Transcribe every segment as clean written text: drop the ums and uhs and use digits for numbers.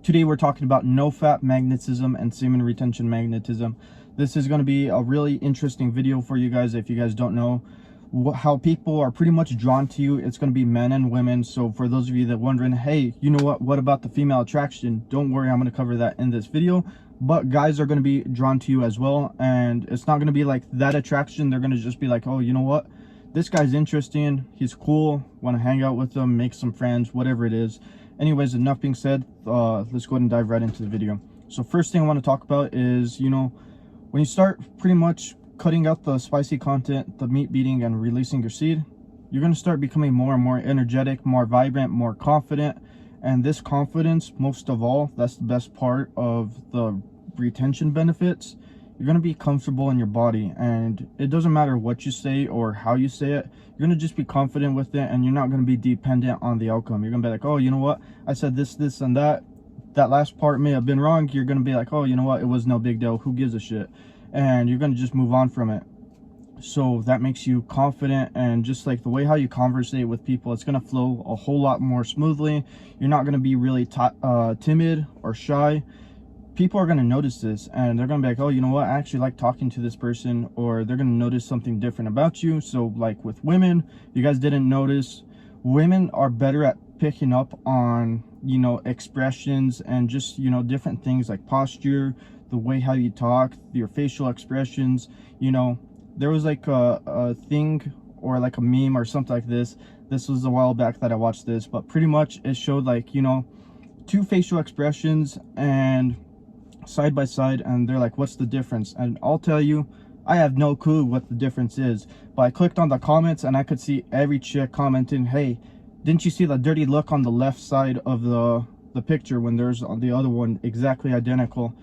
Today we're talking about Nofap Magnetism and Semen Retention Magnetism. This is going to be a really interesting video for you guys. If you guys don't know how people are pretty much drawn to you, it's going to be men and women. So for those of you that are wondering, hey, you know what about the female attraction? Don't worry, I'm going to cover that in this video. But guys are going to be drawn to you as well, and it's not going to be like that attraction. They're going to just be like, oh, you know what, this guy's interesting, he's cool, want to hang out with him, make some friends, whatever it is. Anyways, enough being said, let's go ahead and dive right into the video. So first thing I want to talk about is, you know, when you start pretty much cutting out the spicy content, the meat beating, and releasing your seed, you're going to start becoming more and more energetic, more vibrant, more confident. And this confidence, most of all, that's the best part of the retention benefits. You're going to be comfortable in your body, and it doesn't matter what you say or how you say it. You're going to just be confident with it, and you're not going to be dependent on the outcome. You're going to be like, oh, you know what, I said this and that last part may have been wrong. You're going to be like, oh, you know what, it was no big deal, who gives a shit, and you're going to just move on from it. So that makes you confident, and just like the way how you conversate with people, it's going to flow a whole lot more smoothly. You're not going to be really timid or shy. People are going to notice this, and they're going to be like, oh, you know what, I actually like talking to this person, or they're going to notice something different about you. So like with women, you guys didn't notice, women are better at picking up on, you know, expressions and just, you know, different things like posture, the way how you talk, your facial expressions. You know, there was like a thing or like a meme or something like this. This was a while back that I watched this, but pretty much it showed like, you know, two facial expressions and side by side, and they're like, what's the difference? And I'll tell you, I have no clue what the difference is, but I clicked on the comments and I could see every chick commenting, hey, didn't you see the dirty look on the left side of the picture when there's on the other one exactly identical?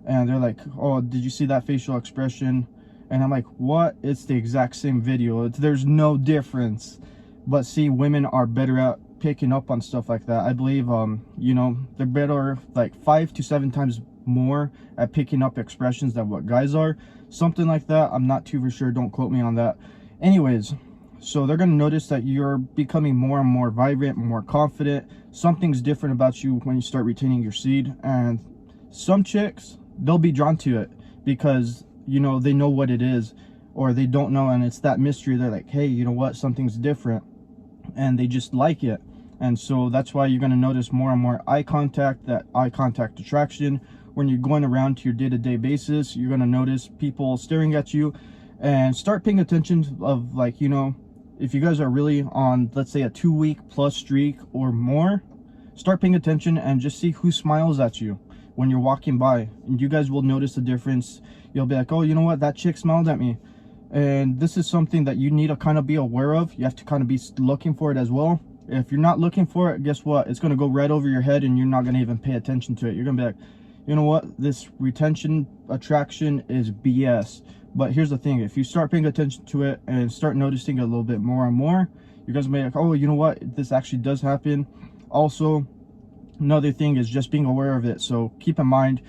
And they're like, oh, did you see that facial expression? And I'm like, what? It's the exact same video. There's no difference. But see, women are better at picking up on stuff like that. I believe, you know, they're better like 5 to 7 times more at picking up expressions than what guys are. Something like that. I'm not too for sure. Don't quote me on that. Anyways, so they're going to notice that you're becoming more and more vibrant, more confident. Something's different about you when you start retaining your seed. And some chicks, they'll be drawn to it because, you know, they know what it is, or they don't know, and it's that mystery. They're like, hey, you know what, something's different, and they just like it. And so that's why you're going to notice more and more eye contact, that eye contact attraction. When you're going around to your day-to-day basis, you're going to notice people staring at you, and start paying attention of, like, you know, if you guys are really on, let's say, a 2-week plus streak or more, start paying attention and just see who smiles at you when you're walking by, and you guys will notice the difference. You'll be like, oh, you know what, that chick smiled at me. And this is something that you need to kind of be aware of. You have to kind of be looking for it as well. If you're not looking for it, guess what, it's going to go right over your head, and you're not going to even pay attention to it. You're going to be like, you know what, this retention attraction is BS. But here's the thing, if you start paying attention to it and start noticing it a little bit more and more, you guys may be like, oh, you know what, this actually does happen. Also, another thing is just being aware of it. So keep in mind,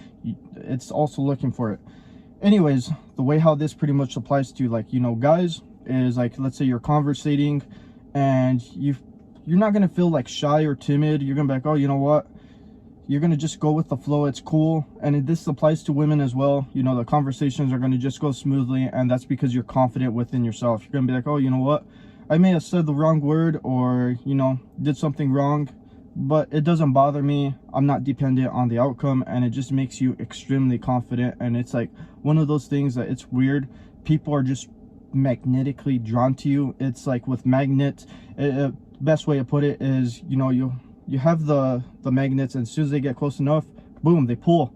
it's also looking for it. Anyways, the way how this pretty much applies to, like, you know, guys is like, let's say you're conversating and you're not going to feel like shy or timid. You're going to be like, oh, you know what, you're going to just go with the flow. It's cool. And this applies to women as well. You know, the conversations are going to just go smoothly, and that's because you're confident within yourself. You're going to be like, oh, you know what, I may have said the wrong word, or, you know, did something wrong, but it doesn't bother me. I'm not dependent on the outcome, and it just makes you extremely confident. And it's like one of those things that it's weird. People are just magnetically drawn to you. It's like with magnets, best way to put it is, you know, you have the magnets, and as soon as they get close enough, boom, they pull.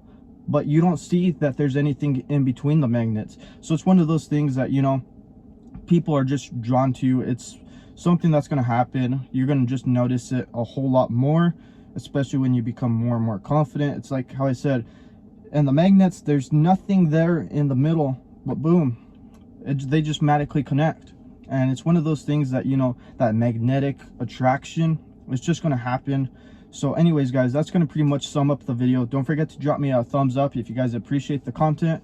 But you don't see that there's anything in between the magnets. So it's one of those things that, you know, people are just drawn to you. It's something that's going to happen. You're going to just notice it a whole lot more, especially when you become more and more confident. It's like how I said, and the magnets, there's nothing there in the middle, but boom, they just magically connect. And it's one of those things that, you know, that magnetic attraction, it's just going to happen. So anyways, guys, that's going to pretty much sum up the video. Don't forget to drop me a thumbs up if you guys appreciate the content.